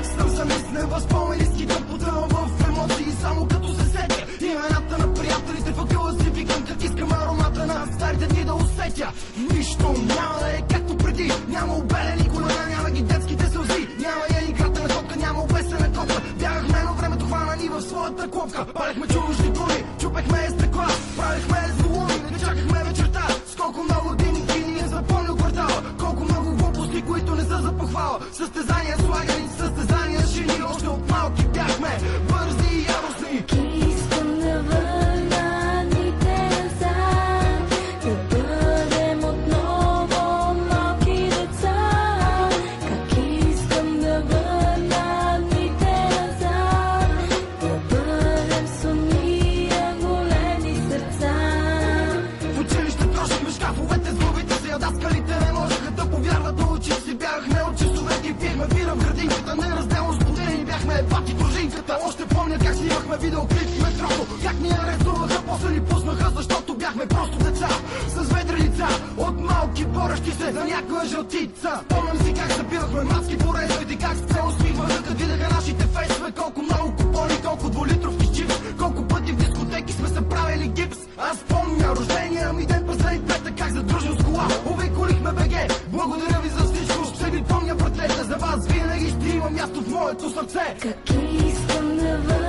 Пак съм замислен, възпомени скитам, потъвам в емоции, само като се сетя имената на приятелите, въгъла си викам, как искам аромата на старите дни да усетя. Нищо няма да е както преди, няма обелени колена, няма ги детските сълзи, няма и играта на топка, няма обесена копка. Бягахме, но времето хвана ни в своята клопка. Палехме чужди думи, чупехме стъкла, правихме злоуми, не чакахме вечерта. С колко много дни ни е запомнил квартала, колко много глупости, които не са за похвала. Състезания слагани, състезания шини, още от малки бяхме бързи и яростни. Искам да върна дните назад, да бъдем отново малки деца. Как искам да върна дните назад, да бъдем с уния големи сърца. В училище трошихме шкафовете с главите си, а даскалите не можеха да повярват на очите си. Бягахме от часовете и пиехме бира в градинката, неразделно споделени бяхме бати дружинката. Още помня как снимахме видеоклип в метрото, как ни арестуваха, после ни пуснаха, защото бяхме просто деца с ведри лица, от малки борещи се за някоя жълтица. Помням си как забивахме маски по рейдовете, как се усмихваха, като видяха нашите фейсове, колко много купони, колко двулитровки чипс, колко пъти в дискотеки сме се правили гипс. Аз помня рождения ми ден през 2005, как задружим с кола обиколихме БГ. Благодаря ви за всичко, ще ви помня, братлета, за вас винаги ще има място в моето сърце. Как искам да върна